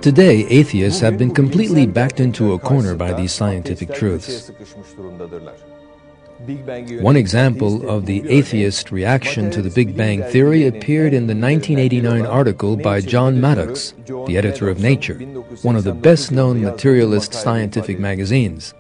Today, atheists have been completely backed into a corner by these scientific truths. One example of the atheist reaction to the Big Bang Theory appeared in the 1989 article by John Maddox, the editor of Nature, one of the best-known materialist scientific magazines.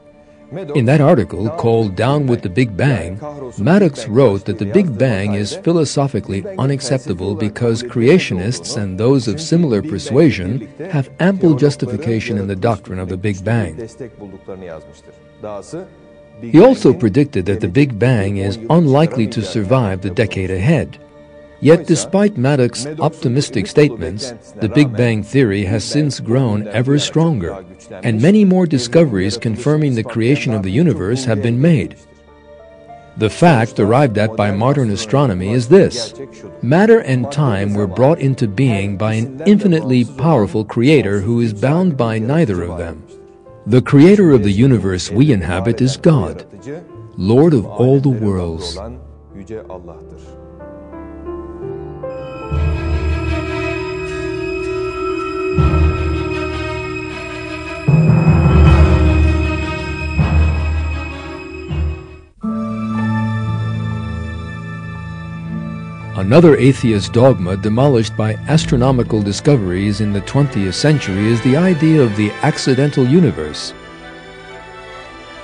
In that article, called Down with the Big Bang, Maddox wrote that the Big Bang is philosophically unacceptable because creationists and those of similar persuasion have ample justification in the doctrine of the Big Bang. He also predicted that the Big Bang is unlikely to survive the decade ahead. Yet despite Maddox's optimistic statements, the Big Bang Theory has since grown ever stronger, and many more discoveries confirming the creation of the universe have been made. The fact arrived at by modern astronomy is this: matter and time were brought into being by an infinitely powerful creator who is bound by neither of them. The creator of the universe we inhabit is God, Lord of all the worlds. Another atheist dogma demolished by astronomical discoveries in the 20th century is the idea of the accidental universe.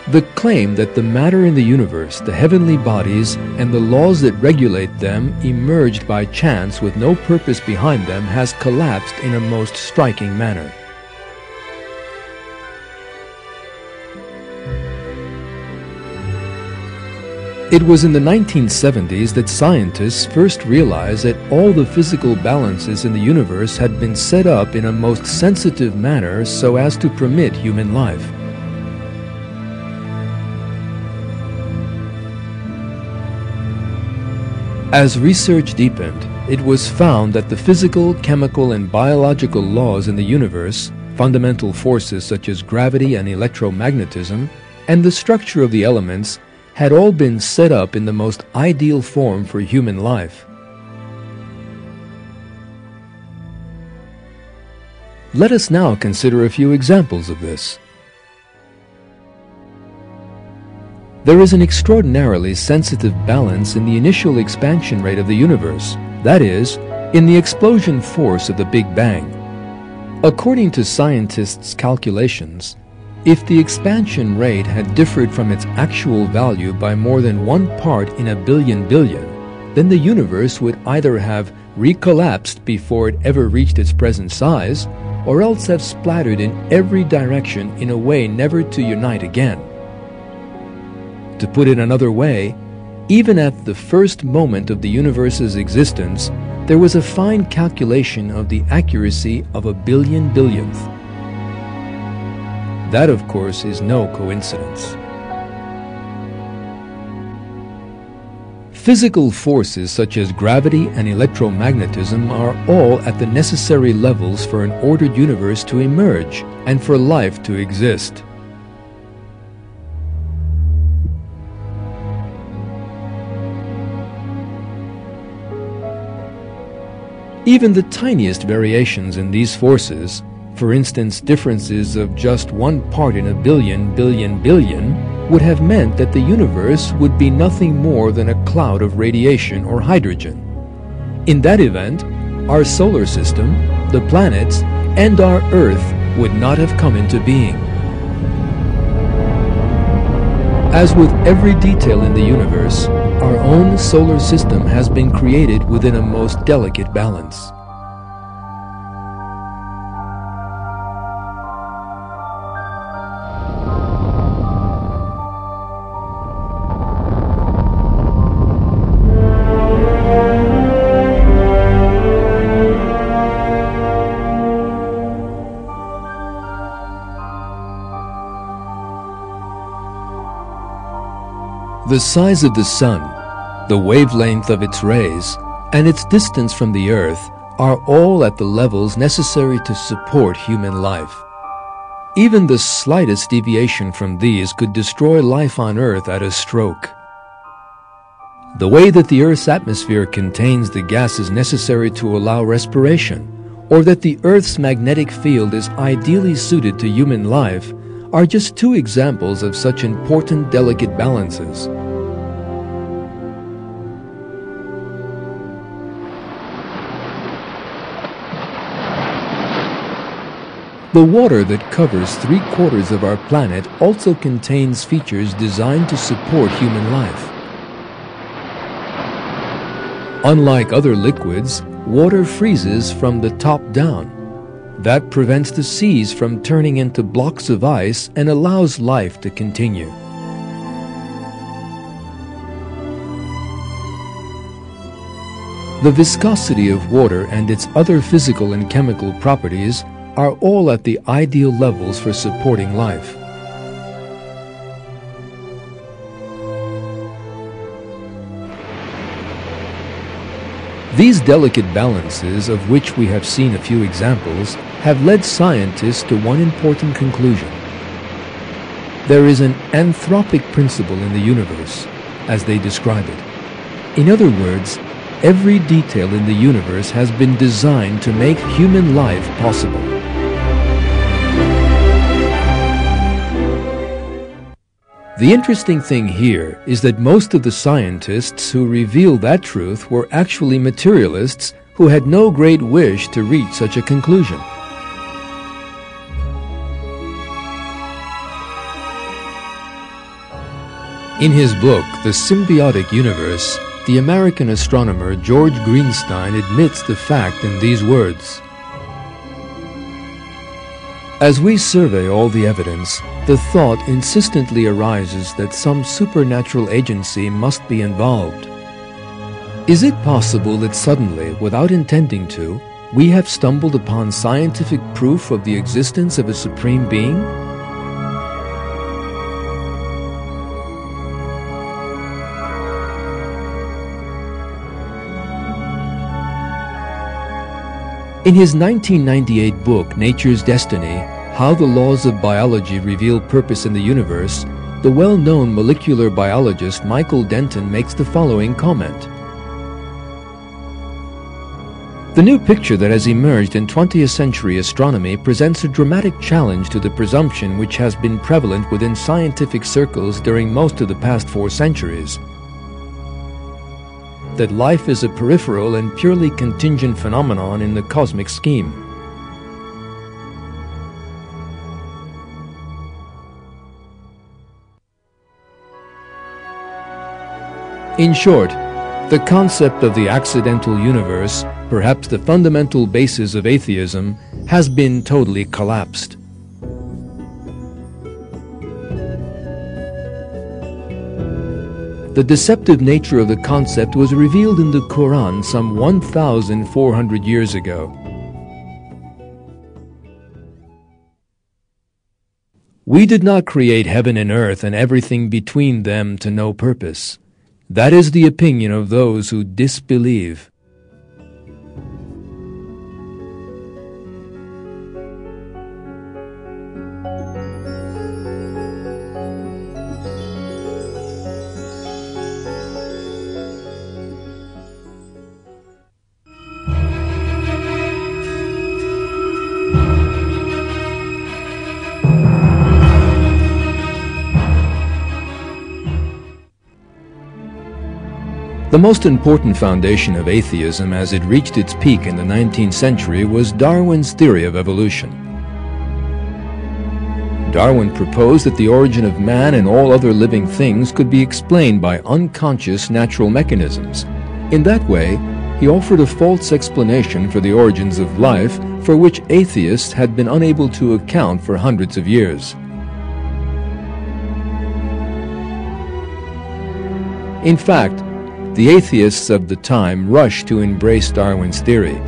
The claim that the matter in the universe, the heavenly bodies, and the laws that regulate them emerged by chance with no purpose behind them has collapsed in a most striking manner. It was in the 1970s that scientists first realized that all the physical balances in the universe had been set up in a most sensitive manner so as to permit human life. As research deepened, it was found that the physical, chemical, and biological laws in the universe, fundamental forces such as gravity and electromagnetism, and the structure of the elements had all been set up in the most ideal form for human life. Let us now consider a few examples of this. There is an extraordinarily sensitive balance in the initial expansion rate of the universe, that is, in the explosion force of the Big Bang. According to scientists' calculations, if the expansion rate had differed from its actual value by more than 1 part in a billion billion, then the universe would either have recollapsed before it ever reached its present size, or else have splattered in every direction in a way never to unite again. To put it another way, even at the first moment of the universe's existence, there was a fine calculation of the accuracy of a billion billionth. That, of course, is no coincidence. Physical forces such as gravity and electromagnetism are all at the necessary levels for an ordered universe to emerge and for life to exist. Even the tiniest variations in these forces, for instance differences of just 1 part in a billion billion billion, would have meant that the universe would be nothing more than a cloud of radiation or hydrogen. In that event, our solar system, the planets, and our Earth would not have come into being. As with every detail in the universe, our own solar system has been created within a most delicate balance. The size of the Sun, the wavelength of its rays, and its distance from the Earth are all at the levels necessary to support human life. Even the slightest deviation from these could destroy life on Earth at a stroke. The way that the Earth's atmosphere contains the gases necessary to allow respiration, or that the Earth's magnetic field is ideally suited to human life are just two examples of such important delicate balances. The water that covers 3/4 of our planet also contains features designed to support human life. Unlike other liquids, water freezes from the top down. That prevents the seas from turning into blocks of ice and allows life to continue. The viscosity of water and its other physical and chemical properties are all at the ideal levels for supporting life. These delicate balances, of which we have seen a few examples, have led scientists to one important conclusion. There is an anthropic principle in the universe, as they describe it. In other words, every detail in the universe has been designed to make human life possible. The interesting thing here is that most of the scientists who revealed that truth were actually materialists who had no great wish to reach such a conclusion. In his book, The Symbiotic Universe, the American astronomer George Greenstein admits the fact in these words: "As we survey all the evidence, the thought insistently arises that some supernatural agency must be involved. Is it possible that suddenly, without intending to, we have stumbled upon scientific proof of the existence of a supreme being? In his 1998 book, Nature's Destiny, How the Laws of Biology Reveal Purpose in the Universe, the well-known molecular biologist Michael Denton makes the following comment: "The new picture that has emerged in 20th century astronomy presents a dramatic challenge to the presumption which has been prevalent within scientific circles during most of the past 4 centuries. That life is a peripheral and purely contingent phenomenon in the cosmic scheme. In short, the concept of the accidental universe, perhaps the fundamental basis of atheism, has been totally collapsed. The deceptive nature of the concept was revealed in the Quran some 1,400 years ago. We did not create heaven and earth and everything between them to no purpose. That is the opinion of those who disbelieve." The most important foundation of atheism as it reached its peak in the 19th century was Darwin's theory of evolution. Darwin proposed that the origin of man and all other living things could be explained by unconscious natural mechanisms. In that way, he offered a false explanation for the origins of life for which atheists had been unable to account for hundreds of years. In fact, the atheists of the time rushed to embrace Darwin's theory.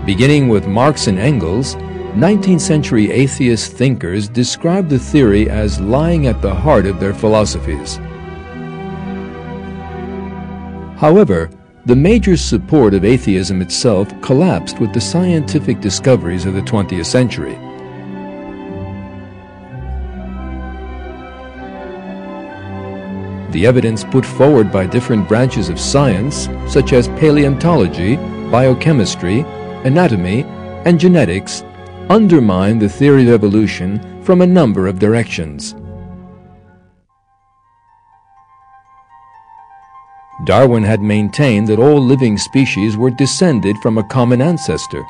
Beginning with Marx and Engels, 19th century atheist thinkers described the theory as lying at the heart of their philosophies. However, the major support of atheism itself collapsed with the scientific discoveries of the 20th century. The evidence put forward by different branches of science, such as paleontology, biochemistry, anatomy, and genetics undermine the theory of evolution from a number of directions. Darwin had maintained that all living species were descended from a common ancestor.